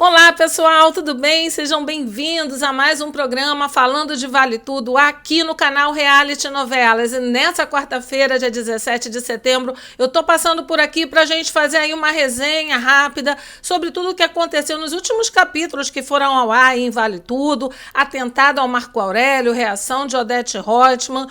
Olá pessoal, tudo bem? Sejam bem-vindos a mais um programa falando de Vale Tudo aqui no canal Reality Novelas. E nessa quarta-feira, dia 17 de setembro, eu tô passando por aqui pra gente fazer aí uma resenha rápida sobre tudo o que aconteceu nos últimos capítulos que foram ao ar em Vale Tudo, atentado ao Marco Aurélio, reação de Odete Roitman,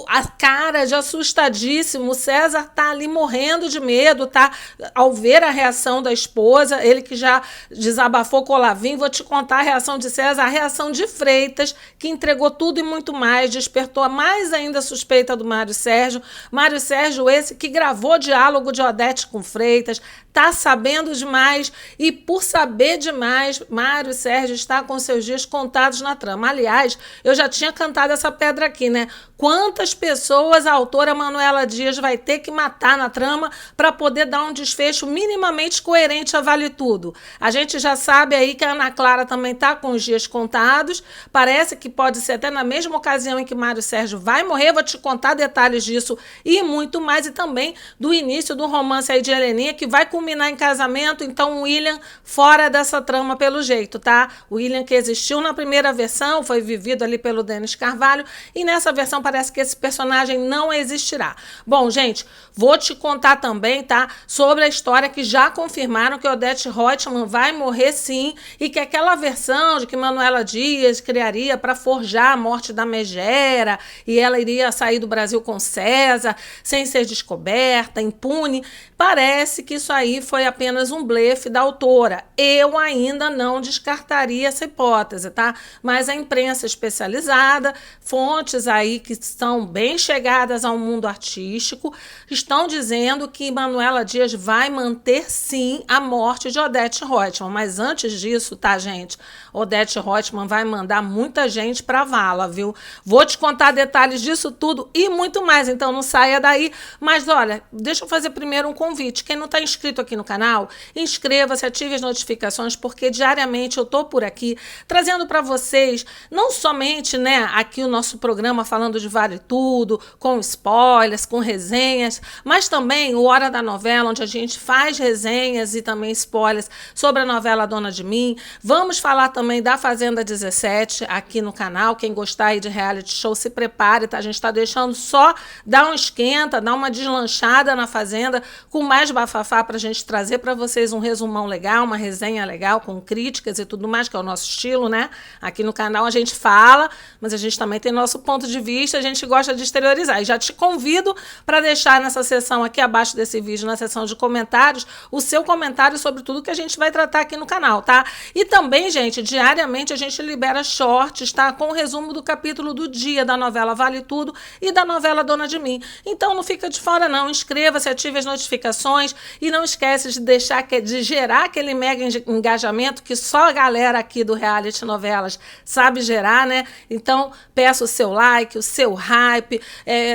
a cara de assustadíssimo, o César tá ali morrendo de medo, tá? Ao ver a reação da esposa, ele que já desabafou com o Olavinho, vou te contar a reação de César, a reação de Freitas, que entregou tudo e muito mais, despertou mais ainda a suspeita do Mário Sérgio. Mário Sérgio esse que gravou diálogo de Odete com Freitas, tá sabendo demais e por saber demais, Mário Sérgio está com seus dias contados na trama. Aliás, eu já tinha cantado essa pedra aqui, né? Quantas pessoas a autora Manuela Dias vai ter que matar na trama para poder dar um desfecho minimamente coerente a Vale Tudo? A gente já sabe aí que a Ana Clara também está com os dias contados, parece que pode ser até na mesma ocasião em que Mário Sérgio vai morrer, vou te contar detalhes disso e muito mais, e também do início do romance aí de Heleninha, que vai culminar em casamento, então o William fora dessa trama pelo jeito, tá? O William que existiu na primeira versão, foi vivido ali pelo Denis Carvalho, e nessa versão parece que esse personagem não existirá. Bom, gente, vou te contar também, tá? Sobre a história que já confirmaram que Odete Roitman vai morrer sim, e que aquela versão de que Manuela Dias criaria para forjar a morte da Megera, e ela iria sair do Brasil com César, sem ser descoberta, impune, parece que isso aí foi apenas um blefe da autora. Eu ainda não descartaria essa hipótese, tá? Mas a imprensa especializada, fontes aí que estão bem chegadas ao mundo artístico, estão dizendo que Manuela Dias vai manter sim a morte de Odete Roitman. Mas antes disso, tá, gente? Odete Roitman vai mandar muita gente pra vala, viu? Vou te contar detalhes disso tudo e muito mais, então não saia daí. Mas olha, deixa eu fazer primeiro um convite. Quem não está inscrito aqui no canal, inscreva-se, ative as notificações, porque diariamente eu tô por aqui trazendo para vocês, não somente, né, aqui o nosso programa falando de Vale Tudo, com spoilers, com resenhas, mas também o Hora da Novela, onde a gente faz resenhas e também spoilers sobre a novela Dona de Mim. Vamos falar também da Fazenda 17 aqui no canal. Quem gostar aí de reality show, se prepare, tá? A gente está deixando só dar um esquenta, dar uma deslanchada na Fazenda, com mais bafafá para a gente trazer para vocês um resumão legal, uma resenha legal, com críticas e tudo mais, que é o nosso estilo, né? Aqui no canal a gente fala, mas a gente também tem nosso ponto de vista, a gente gosta de exteriorizar. E já te convido para deixar nessa seção aqui abaixo desse vídeo, na seção de comentários, o seu comentário sobre tudo que a gente vai tratar aqui no canal, tá? E também, gente, diariamente a gente libera shorts, tá? Com o resumo do capítulo do dia da novela Vale Tudo e da novela Dona de Mim. Então não fica de fora não, inscreva-se, ative as notificações e não esquece de gerar aquele mega engajamento que só a galera aqui do Reality Novelas sabe gerar, né? Então peço o seu like, o seu hype,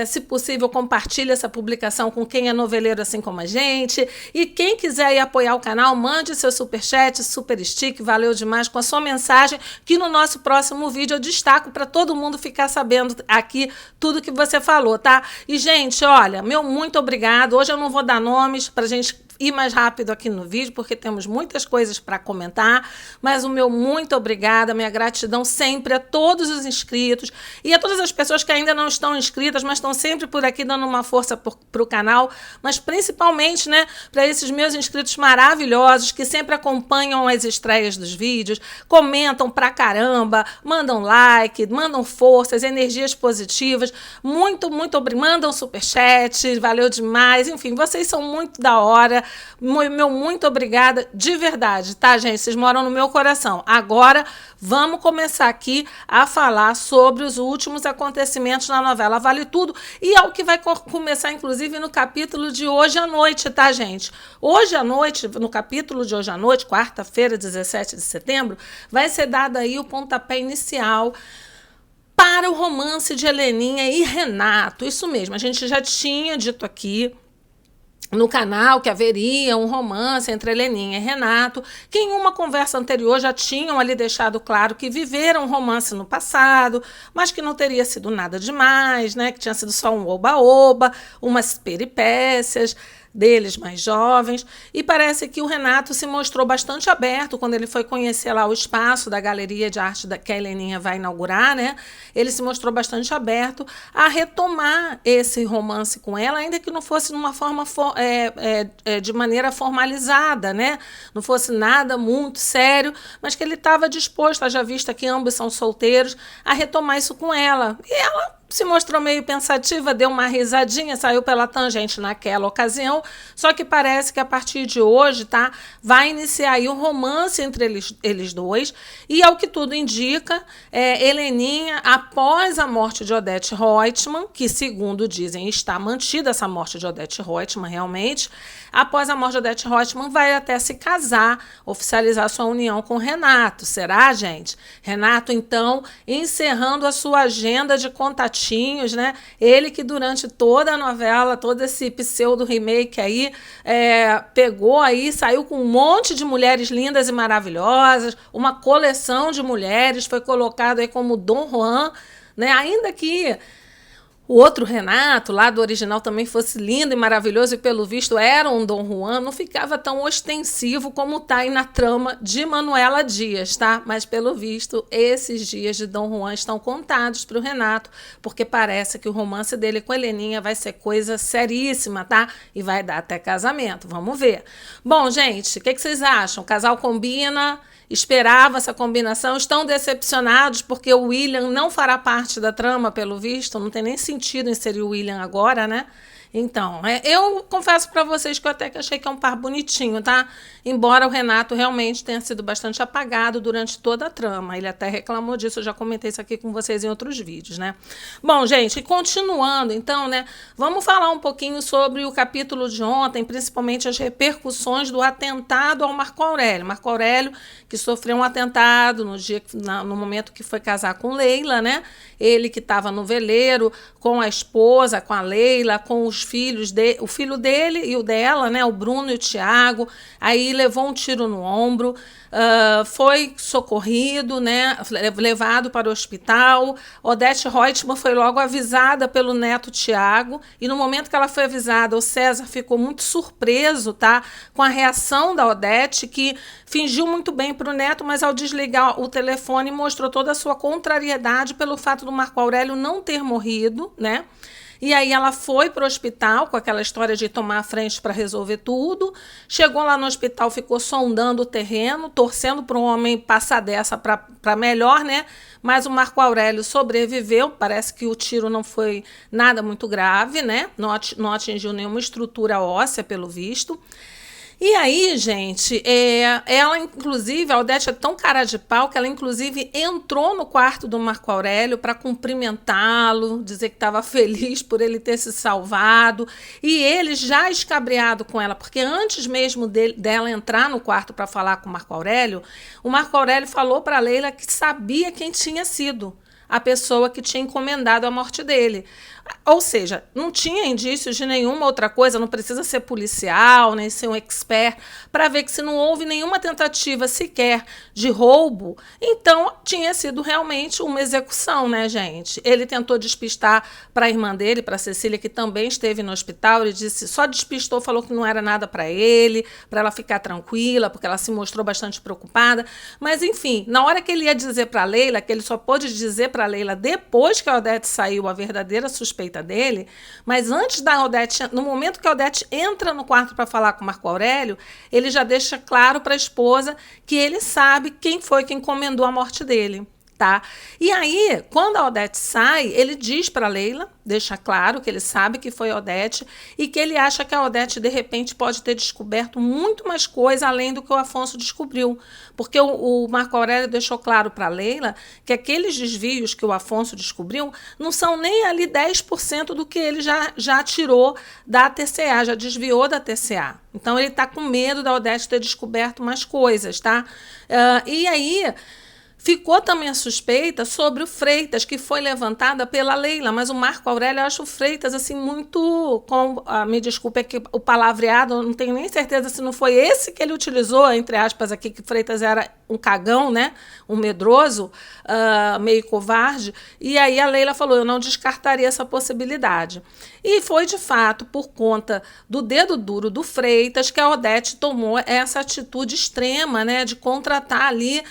se possível compartilhe essa publicação com quem é noveleiro assim como a gente, e quem quiser aí apoiar o canal, mande seu superchat, super stick, valeu demais, com a sua mensagem, que no nosso próximo vídeo eu destaco para todo mundo ficar sabendo aqui tudo que você falou, tá? E gente, olha, meu muito obrigado, hoje eu não vou dar nomes pra gente ir mais rápido aqui no vídeo, porque temos muitas coisas para comentar, mas o meu muito obrigada, minha gratidão sempre a todos os inscritos e a todas as pessoas que ainda não estão inscritas, mas estão sempre por aqui dando uma força para o canal, mas principalmente, né, para esses meus inscritos maravilhosos que sempre acompanham as estreias dos vídeos, comentam pra caramba, mandam like, mandam forças, energias positivas, muito obrigado, mandam superchat, valeu demais, enfim, vocês são muito da hora. Meu muito obrigada de verdade, tá, gente? Vocês moram no meu coração. Agora, vamos começar aqui a falar sobre os últimos acontecimentos na novela Vale Tudo e ao que vai começar, inclusive, no capítulo de hoje à noite, tá, gente? Hoje à noite, no capítulo de hoje à noite, quarta-feira, 17 de setembro, vai ser dado aí o pontapé inicial para o romance de Heleninha e Renato. Isso mesmo, a gente já tinha dito aqui no canal que haveria um romance entre Heleninha e Renato, que em uma conversa anterior já tinham ali deixado claro que viveram um romance no passado, mas que não teria sido nada demais, né? Que tinha sido só um oba-oba, umas peripécias. deles mais jovens, e parece que o Renato se mostrou bastante aberto quando ele foi conhecer lá o espaço da galeria de arte que a Heleninha vai inaugurar, né? Ele se mostrou bastante aberto a retomar esse romance com ela, ainda que não fosse de uma forma de maneira formalizada, né? Não fosse nada muito sério, mas que ele estava disposto, haja vista que ambos são solteiros, a retomar isso com ela. E ela se mostrou meio pensativa, deu uma risadinha, saiu pela tangente naquela ocasião, só que parece que a partir de hoje, tá, vai iniciar aí um romance entre eles dois, e ao que tudo indica, Heleninha, após a morte de Odete Roitman, que segundo dizem está mantida essa morte de Odete Roitman realmente, após a morte de Odete Roitman vai até se casar, oficializar sua união com Renato. Será, gente? Renato, então, encerrando a sua agenda de contatinhos, né? Ele que durante toda a novela, todo esse pseudo remake aí, pegou aí, saiu com um monte de mulheres lindas e maravilhosas, uma coleção de mulheres, foi colocado aí como Dom Juan, né? Ainda que o outro Renato, lá do original, também fosse lindo e maravilhoso e, pelo visto, era um Dom Juan, não ficava tão ostensivo como está aí na trama de Manuela Dias, tá? Mas, pelo visto, esses dias de Dom Juan estão contados para o Renato, porque parece que o romance dele com a Heleninha vai ser coisa seríssima, tá? E vai dar até casamento, vamos ver. Bom, gente, o que vocês acham? O casal combina? Esperava essa combinação, estão decepcionados porque o William não fará parte da trama, pelo visto, não tem nem sentido inserir o William agora, né? Então, eu confesso para vocês que eu até que achei que é um par bonitinho, tá? Embora o Renato realmente tenha sido bastante apagado durante toda a trama. Ele até reclamou disso, eu já comentei isso aqui com vocês em outros vídeos, né? Bom, gente, continuando, então, né? Vamos falar um pouquinho sobre o capítulo de ontem, principalmente as repercussões do atentado ao Marco Aurélio. Marco Aurélio, que sofreu um atentado no momento que foi casar com Leila, né? Ele que estava no veleiro com a esposa, com a Leila, com os filhos, o filho dele e o dela, né? O Bruno e o Tiago. Aí levou um tiro no ombro, foi socorrido, né? Levado para o hospital. Odete Roitman foi logo avisada pelo neto Tiago, e no momento que ela foi avisada, o César ficou muito surpreso, tá? Com a reação da Odete, que fingiu muito bem para o neto, mas ao desligar o telefone mostrou toda a sua contrariedade pelo fato do Marco Aurélio não ter morrido, né? E aí ela foi para o hospital com aquela história de tomar a frente para resolver tudo. Chegou lá no hospital, ficou sondando o terreno, torcendo para um homem passar dessa para melhor, né? Mas o Marco Aurélio sobreviveu. Parece que o tiro não foi nada muito grave, né? Não atingiu nenhuma estrutura óssea, pelo visto. E aí, gente, ela, inclusive, a Odete é tão cara de pau que ela, inclusive, entrou no quarto do Marco Aurélio para cumprimentá-lo, dizer que estava feliz por ele ter se salvado. E ele já escabriado com ela, porque antes mesmo dela entrar no quarto para falar com o Marco Aurélio falou para Leila que sabia quem tinha sido a pessoa que tinha encomendado a morte dele. Ou seja, não tinha indícios de nenhuma outra coisa, não precisa ser policial, nem ser um expert, para ver que se não houve nenhuma tentativa sequer de roubo, então tinha sido realmente uma execução, né, gente? Ele tentou despistar para a irmã dele, para a Cecília, que também esteve no hospital, ele disse, só despistou, falou que não era nada para ele, para ela ficar tranquila, porque ela se mostrou bastante preocupada, mas enfim, na hora que ele ia dizer para a Leila, que ele só pôde dizer para a Leila depois que a Odete saiu, a verdadeira suspeita dele, mas antes da Odete, no momento que a Odete entra no quarto para falar com o Marco Aurélio, ele já deixa claro para a esposa que ele sabe quem foi que encomendou a morte dele. Tá? E aí, quando a Odete sai, ele diz para Leila, deixa claro que ele sabe que foi a Odete e que ele acha que a Odete, de repente, pode ter descoberto muito mais coisa além do que o Afonso descobriu. Porque o Marco Aurélio deixou claro para Leila que aqueles desvios que o Afonso descobriu não são nem ali 10% do que ele já tirou da TCA, já desviou da TCA. Então, ele está com medo da Odete ter descoberto mais coisas, tá? E aí Ficou também a suspeita sobre o Freitas, que foi levantada pela Leila, mas o Marco Aurélio acha o Freitas assim muito, me desculpe aqui o palavreado, não tenho nem certeza se não foi esse que ele utilizou, entre aspas aqui, que Freitas era um cagão, né, um medroso, meio covarde, e aí a Leila falou, eu não descartaria essa possibilidade. E foi, de fato, por conta do dedo duro do Freitas que a Odete tomou essa atitude extrema, né, de contratar ali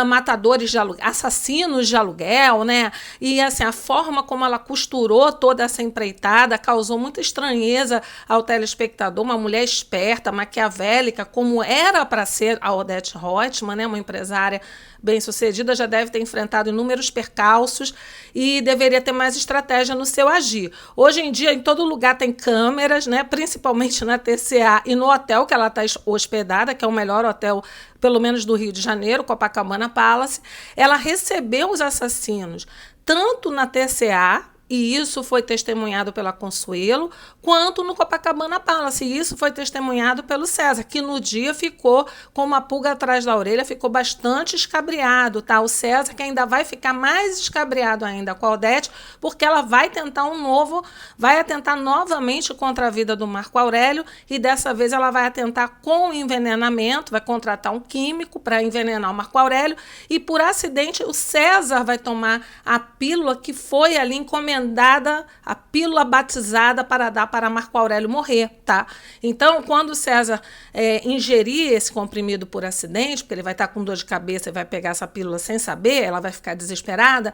matadores de aluguel, assassinos de aluguel, né? E assim, a forma como ela costurou toda essa empreitada causou muita estranheza ao telespectador, uma mulher esperta, maquiavélica, como era para ser a Odete Roitman, né, uma empresária bem-sucedida, já deve ter enfrentado inúmeros percalços e deveria ter mais estratégia no seu agir. Hoje em dia, em todo lugar tem câmeras, né, principalmente na TCA e no hotel que ela está hospedada, que é o melhor hotel, pelo menos do Rio de Janeiro, Copacabana Palace. Ela recebeu os assassinos tanto na TCA, e isso foi testemunhado pela Consuelo, quanto no Copacabana Palace, e isso foi testemunhado pelo César, que no dia ficou com uma pulga atrás da orelha, ficou bastante escabriado, tá? O César que ainda vai ficar mais escabriado ainda com a Odete, porque ela vai atentar novamente contra a vida do Marco Aurélio, e dessa vez ela vai atentar com envenenamento, vai contratar um químico para envenenar o Marco Aurélio, e por acidente o César vai tomar a pílula que foi ali encomendada, a pílula batizada para dar para Marco Aurélio morrer, tá? Então, quando o César ingerir esse comprimido por acidente, porque ele vai estar com dor de cabeça e vai pegar essa pílula sem saber, ela vai ficar desesperada,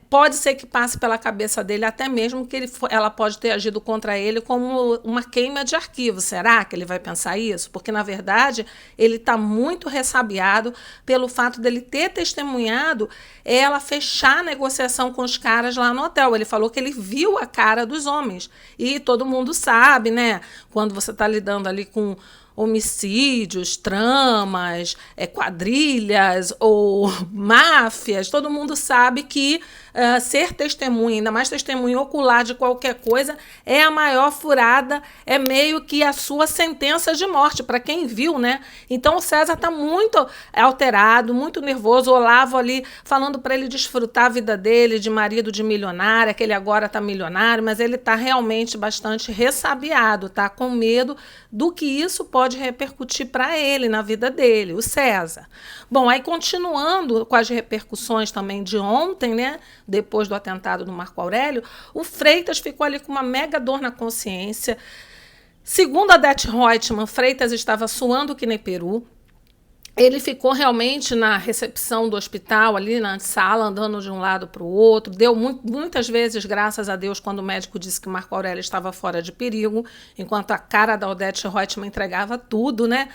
pode ser que passe pela cabeça dele até mesmo que ela pode ter agido contra ele como uma queima de arquivo. Será que ele vai pensar isso? Porque, na verdade, ele está muito ressabiado pelo fato dele ter testemunhado ela fechar a negociação com os caras lá no hotel. Ele falou que ele viu a cara dos homens. E todo mundo sabe, né? Quando você está lidando ali com homicídios, tramas, quadrilhas ou máfias, todo mundo sabe que ser testemunha, ainda mais testemunha ocular de qualquer coisa, é a maior furada, é meio que a sua sentença de morte, para quem viu, né? Então o César está muito alterado, muito nervoso, o Olavo ali falando para ele desfrutar a vida dele, de marido de milionária, que ele agora está milionário, mas ele está realmente bastante ressabiado, tá? Com medo do que isso pode repercutir para ele, na vida dele, o César. Bom, aí continuando com as repercussões também de ontem, né? Depois do atentado do Marco Aurélio, o Freitas ficou ali com uma mega dor na consciência. Segundo a Odete Roitman, Freitas estava suando que nem peru. Ele ficou realmente na recepção do hospital, ali na sala, andando de um lado para o outro. Deu muitas vezes, graças a Deus, quando o médico disse que Marco Aurélio estava fora de perigo, enquanto a cara da Odete Roitman entregava tudo, né?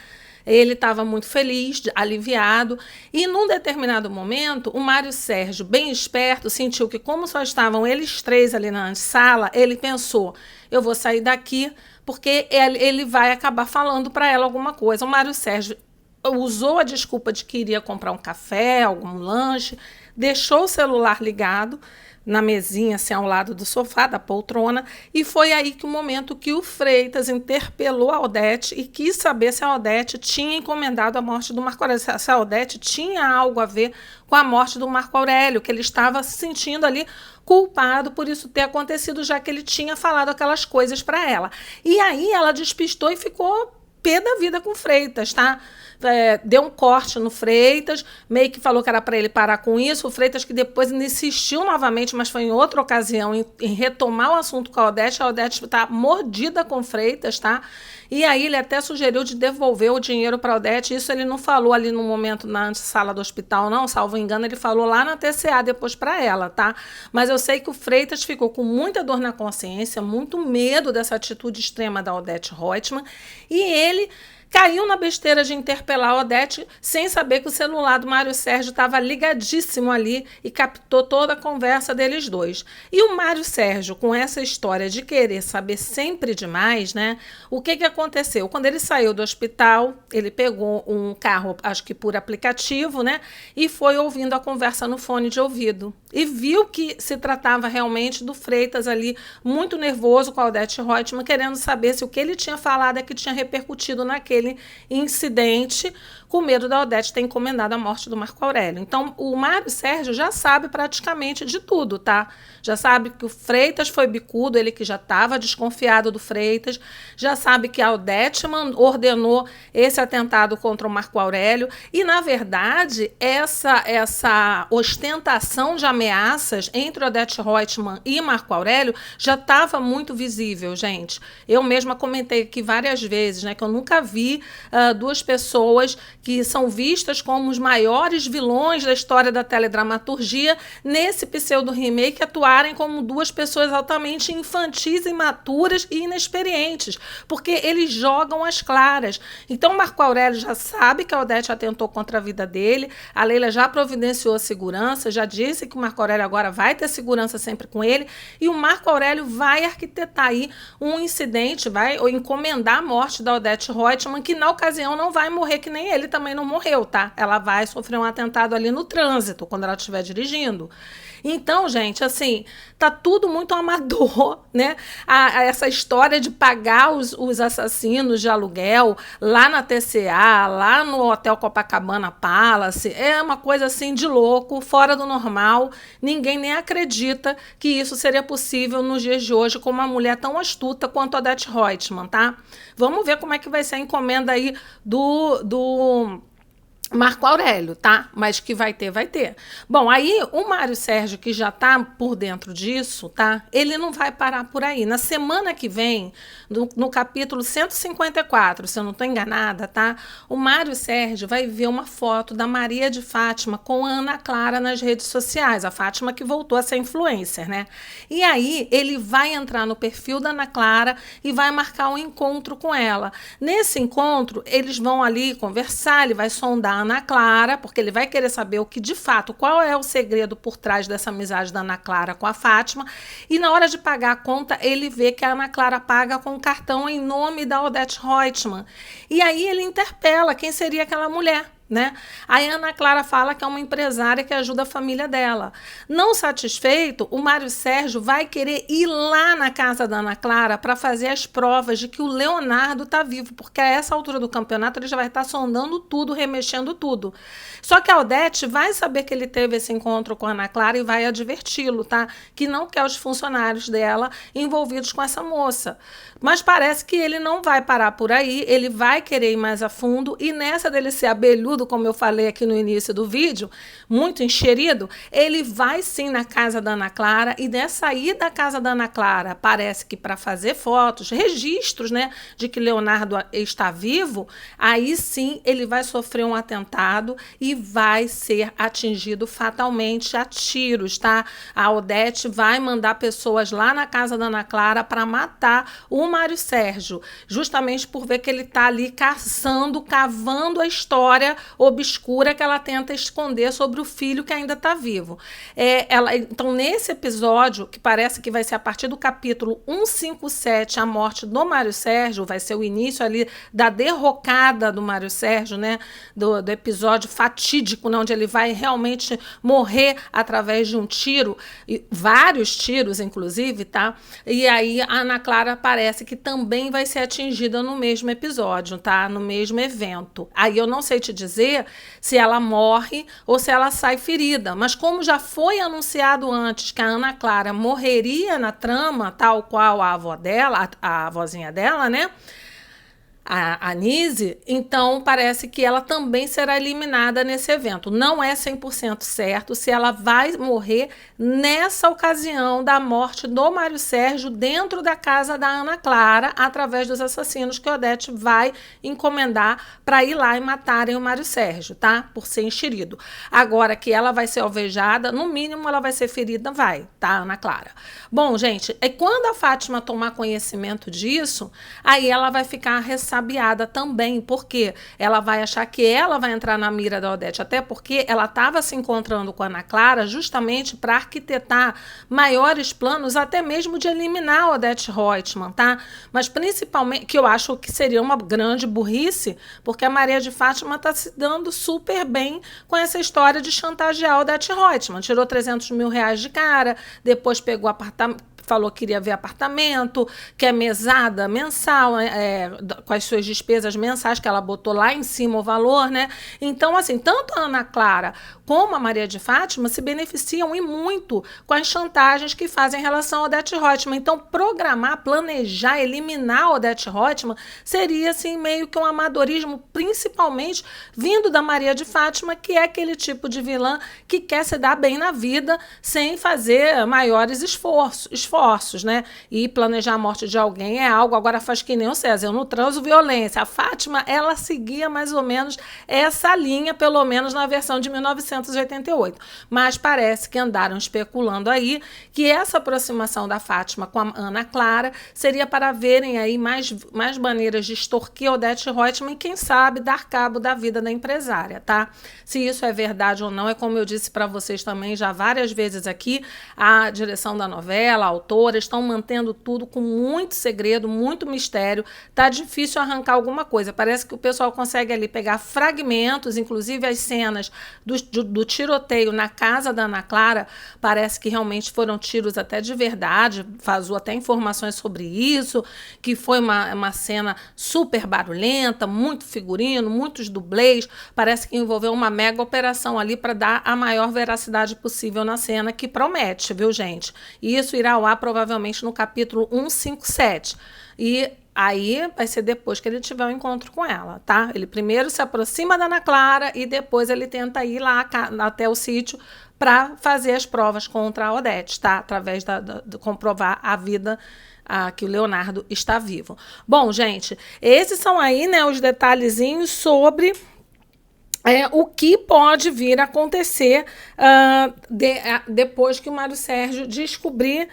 Ele estava muito feliz, aliviado, e num determinado momento, o Mário Sérgio, bem esperto, sentiu que como só estavam eles três ali na sala, ele pensou, eu vou sair daqui porque ele vai acabar falando para ela alguma coisa. O Mário Sérgio usou a desculpa de que iria comprar um café, algum lanche, deixou o celular ligado na mesinha, assim, ao lado do sofá, da poltrona, e foi aí que o momento que o Freitas interpelou a Odete e quis saber se a Odete tinha encomendado a morte do Marco Aurélio, se a Odete tinha algo a ver com a morte do Marco Aurélio, que ele estava se sentindo ali culpado por isso ter acontecido, já que ele tinha falado aquelas coisas para ela. E aí ela despistou e ficou pé da vida com o Freitas, tá? Deu um corte no Freitas, meio que falou que era para ele parar com isso. O Freitas que depois insistiu novamente, mas foi em outra ocasião, em retomar o assunto com a Odete está mordida com o Freitas, tá? E aí ele até sugeriu de devolver o dinheiro para a Odete. Isso ele não falou ali no momento na sala do hospital, não, salvo engano, ele falou lá na TCA depois para ela, tá? Mas eu sei que o Freitas ficou com muita dor na consciência, muito medo dessa atitude extrema da Odete Roitman, e ele caiu na besteira de interpelar a Odete sem saber que o celular do Mário Sérgio estava ligadíssimo ali e captou toda a conversa deles dois. E o Mário Sérgio, com essa história de querer saber sempre demais, né? O que aconteceu? Quando ele saiu do hospital, ele pegou um carro, acho que por aplicativo, né? E foi ouvindo a conversa no fone de ouvido. E viu que se tratava realmente do Freitas ali, muito nervoso com a Odete Roitman, querendo saber se o que ele tinha falado é que tinha repercutido naquele incidente com medo da Odete ter encomendado a morte do Marco Aurélio. Então, o Mário Sérgio já sabe praticamente de tudo, tá? Já sabe que o Freitas foi bicudo, ele que já estava desconfiado do Freitas, já sabe que a Odete ordenou esse atentado contra o Marco Aurélio e, na verdade, essa ostentação de ameaças entre Odete Roitman e Marco Aurélio já estava muito visível, gente. Eu mesma comentei aqui várias vezes, né, que eu nunca vi duas pessoas que são vistas como os maiores vilões da história da teledramaturgia nesse pseudo-remake atuarem como duas pessoas altamente infantis, imaturas e inexperientes, porque eles jogam às claras. Então, Marco Aurélio já sabe que a Odete atentou contra a vida dele, a Leila já providenciou a segurança, já disse que o Marco Aurélio agora vai ter segurança sempre com ele, e o Marco Aurélio vai arquitetar aí um incidente, vai encomendar a morte da Odete Roitman, que na ocasião não vai morrer, que nem ele também não morreu, tá? Ela vai sofrer um atentado ali no trânsito, quando ela estiver dirigindo. Então, gente, assim, tá tudo muito amador, né? Essa história de pagar os assassinos de aluguel lá na TCA, lá no Hotel Copacabana Palace, é uma coisa assim de louco, fora do normal. Ninguém nem acredita que isso seria possível nos dias de hoje com uma mulher tão astuta quanto a Odete Roitman, tá? Vamos ver como é que vai ser a encomenda aí do Marco Aurélio, tá? Mas que vai ter, vai ter. Bom, aí o Mário Sérgio, que já tá por dentro disso, tá? Ele não vai parar por aí. Na semana que vem, no capítulo 154, se eu não estou enganada, tá? O Mário Sérgio vai ver uma foto da Maria de Fátima com a Ana Clara nas redes sociais. A Fátima que voltou a ser influencer, né? E aí ele vai entrar no perfil da Ana Clara e vai marcar um encontro com ela. Nesse encontro, eles vão ali conversar, ele vai sondar Ana Clara, porque ele vai querer saber o que de fato, qual é o segredo por trás dessa amizade da Ana Clara com a Fátima, e na hora de pagar a conta, ele vê que a Ana Clara paga com um cartão em nome da Odete Roitman. E aí ele interpela quem seria aquela mulher, né? Aí a Ana Clara fala que é uma empresária que ajuda a família dela. Não satisfeito, o Mário Sérgio vai querer ir lá na casa da Ana Clara para fazer as provas de que o Leonardo está vivo, porque a essa altura do campeonato ele já vai estar sondando tudo, remexendo tudo. Só que a Odete vai saber que ele teve esse encontro com a Ana Clara e vai adverti-lo, tá? Que não quer os funcionários dela envolvidos com essa moça. Mas parece que ele não vai parar por aí, ele vai querer ir mais a fundo, e nessa dele ser abelhudo, como eu falei aqui no início do vídeo, muito enxerido, ele vai sim na casa da Ana Clara, e nessa ida da casa da Ana Clara, parece que para fazer fotos, registros, né, de que Leonardo está vivo, aí sim ele vai sofrer um atentado e vai ser atingido fatalmente a tiros, tá? A Odete vai mandar pessoas lá na casa da Ana Clara para matar o Mário Sérgio, justamente por ver que ele está ali cavando a história obscura que ela tenta esconder sobre o filho que ainda está vivo. Então, nesse episódio, que parece que vai ser a partir do capítulo 157, a morte do Mário Sérgio, vai ser o início ali da derrocada do Mário Sérgio, né? Do episódio fatídico, né? Onde ele vai realmente morrer através de um tiro, e vários tiros, inclusive, tá? E aí a Ana Clara parece que também vai ser atingida no mesmo episódio, tá? No mesmo evento. Aí eu não sei te dizer se ela morre ou se ela sai ferida, mas como já foi anunciado antes que a Ana Clara morreria na trama, tal qual a avó dela, a avózinha dela, né? A Anise, então parece que ela também será eliminada nesse evento. Não é 100% certo se ela vai morrer nessa ocasião da morte do Mário Sérgio dentro da casa da Ana Clara, através dos assassinos que Odete vai encomendar para ir lá e matarem o Mário Sérgio, tá? Por ser enxerido. Agora que ela vai ser alvejada, no mínimo ela vai ser ferida, vai, tá, Ana Clara? Bom, gente, quando a Fátima tomar conhecimento disso, aí ela vai ficar ressabiada também, porque ela vai achar que ela vai entrar na mira da Odete, até porque ela estava se encontrando com a Ana Clara justamente para arquitetar maiores planos, até mesmo de eliminar a Odete Roitman, tá? Mas principalmente, que eu acho que seria uma grande burrice, porque a Maria de Fátima está se dando super bem com essa história de chantagear a Odete Roitman. Tirou R$300 mil de cara, depois pegou apartamento, falou que queria ver apartamento, quer mesada mensal, com as suas despesas mensais, que ela botou lá em cima o valor, né? Então, assim, tanto a Ana Clara como a Maria de Fátima se beneficiam e muito com as chantagens que fazem em relação a Odete Roitman. Então, programar, planejar, eliminar a Odete Roitman seria, assim, meio que um amadorismo, principalmente vindo da Maria de Fátima, que é aquele tipo de vilã que quer se dar bem na vida sem fazer maiores esforços, né? E planejar a morte de alguém é algo, agora faz que nem o César, eu não transo violência. A Fátima, ela seguia mais ou menos essa linha, pelo menos na versão de 1988. Mas parece que andaram especulando aí que essa aproximação da Fátima com a Ana Clara seria para verem aí mais maneiras de extorquir Odete Roitman e, quem sabe, dar cabo da vida da empresária, tá? Se isso é verdade ou não, é como eu disse para vocês também já várias vezes aqui, a direção da novela, a autora, estão mantendo tudo com muito segredo, muito mistério. Tá difícil arrancar alguma coisa. Parece que o pessoal consegue ali pegar fragmentos, inclusive as cenas do tiroteio na casa da Ana Clara, parece que realmente foram tiros até de verdade, vazou até informações sobre isso, que foi uma cena super barulhenta, muito figurino, muitos dublês, parece que envolveu uma mega operação ali para dar a maior veracidade possível na cena, que promete, viu, gente? E isso irá ao ar provavelmente no capítulo 157. E aí vai ser depois que ele tiver um encontro com ela, tá? Ele primeiro se aproxima da Ana Clara e depois ele tenta ir lá até o sítio para fazer as provas contra a Odete, tá? Através de comprovar a vida que o Leonardo está vivo. Bom, gente, esses são aí, né, os detalhezinhos sobre o que pode vir a acontecer depois que o Mário Sérgio descobrir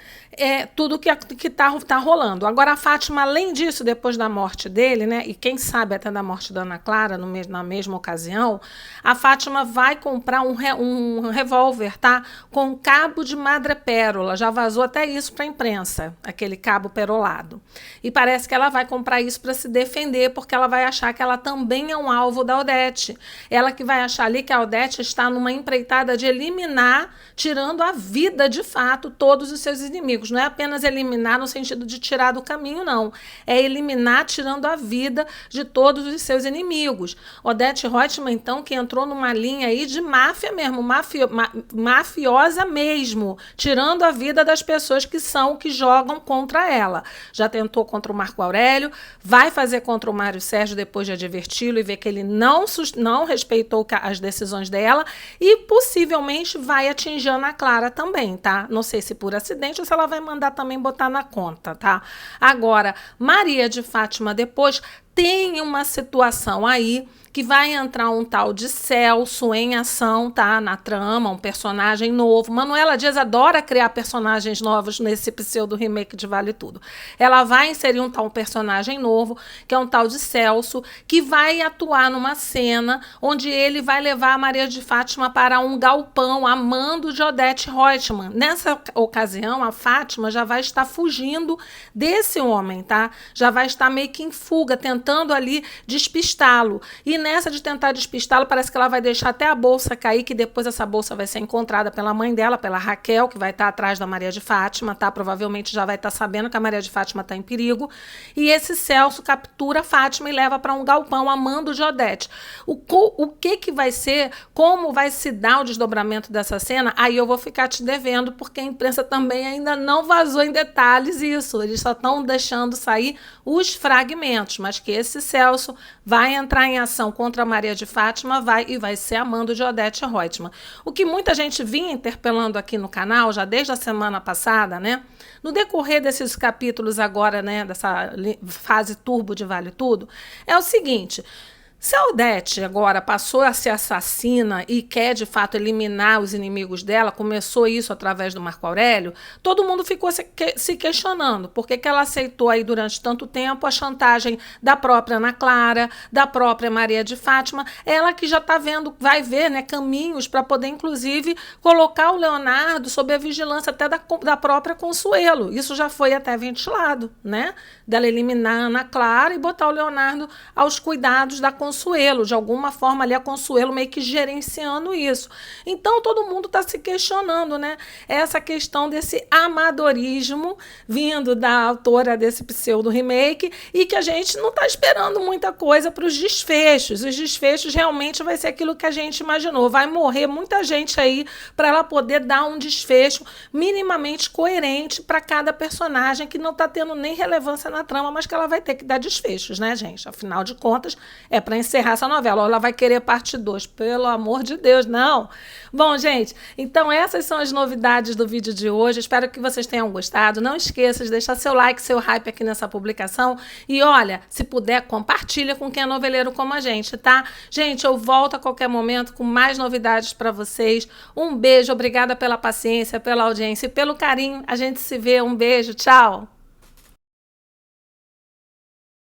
tudo que tá rolando. Agora, a Fátima, além disso, depois da morte dele, né, e quem sabe até da morte da Ana Clara, na mesma ocasião, a Fátima vai comprar um revólver, tá? Com cabo de madrepérola. Já vazou até isso para a imprensa, aquele cabo perolado. E parece que ela vai comprar isso para se defender, porque ela vai achar que ela também é um alvo da Odete. Ela que vai achar ali que a Odete está numa empreitada de eliminar, tirando a vida, de fato, todos os seus inimigos. Não é apenas eliminar no sentido de tirar do caminho, não. É eliminar tirando a vida de todos os seus inimigos. Odete Roitman, então, que entrou numa linha aí de máfia mesmo, mafiosa mesmo, tirando a vida das pessoas que jogam contra ela. Já tentou contra o Marco Aurélio, vai fazer contra o Mário Sérgio depois de adverti-lo e ver que ele não respeitou as decisões dela e possivelmente vai atingir a Ana Clara também, tá? Não sei se por acidente ou se ela vai mandar também botar na conta, tá? Agora, Maria de Fátima depois tem uma situação aí que vai entrar um tal de Celso em ação, tá? Na trama, um personagem novo. Manuela Dias adora criar personagens novos nesse pseudo remake de Vale Tudo. Ela vai inserir um tal personagem novo, que é um tal de Celso, que vai atuar numa cena onde ele vai levar a Maria de Fátima para um galpão a mando de Odete Roitman. Nessa ocasião, a Fátima já vai estar fugindo desse homem, tá? Já vai estar meio que em fuga, tentando ali despistá-lo. E nessa de tentar despistá-lo, parece que ela vai deixar até a bolsa cair, que depois essa bolsa vai ser encontrada pela mãe dela, pela Raquel, que vai estar atrás da Maria de Fátima, tá? Provavelmente já vai estar sabendo que a Maria de Fátima está em perigo. E esse Celso captura a Fátima e leva para um galpão a mando de Odete. O que vai ser, como vai se dar o desdobramento dessa cena, aí eu vou ficar te devendo, porque a imprensa também ainda não vazou em detalhes isso. Eles só estão deixando sair os fragmentos, mas que esse Celso vai entrar em ação contra a Maria de Fátima, vai ser a mando de Odete Roitman. O que muita gente vinha interpelando aqui no canal, já desde a semana passada, né? No decorrer desses capítulos agora, né, dessa fase turbo de Vale Tudo, é o seguinte: se a Odete agora passou a ser assassina e quer, de fato, eliminar os inimigos dela, começou isso através do Marco Aurélio, todo mundo ficou se questionando por que ela aceitou aí durante tanto tempo a chantagem da própria Ana Clara, da própria Maria de Fátima, ela que já está vendo, vai ver, né, caminhos para poder, inclusive, colocar o Leonardo sob a vigilância até da própria Consuelo. Isso já foi até ventilado, né? Dela eliminar a Ana Clara e botar o Leonardo aos cuidados da Consuelo Consuelo, de alguma forma ali a Consuelo meio que gerenciando isso. Então todo mundo está se questionando, né? Essa questão desse amadorismo vindo da autora desse pseudo remake e que a gente não está esperando muita coisa para os desfechos. Os desfechos realmente vai ser aquilo que a gente imaginou. Vai morrer muita gente aí para ela poder dar um desfecho minimamente coerente para cada personagem que não está tendo nem relevância na trama, mas que ela vai ter que dar desfechos, né, gente? Afinal de contas, é para encerrar essa novela. Ou ela vai querer parte 2, pelo amor de Deus, não. Bom, gente, então essas são as novidades do vídeo de hoje. Espero que vocês tenham gostado. Não esqueça de deixar seu like, seu hype aqui nessa publicação. E olha, se puder, compartilha com quem é noveleiro como a gente, tá? Gente, eu volto a qualquer momento com mais novidades para vocês. Um beijo, obrigada pela paciência, pela audiência e pelo carinho. A gente se vê. Um beijo, tchau!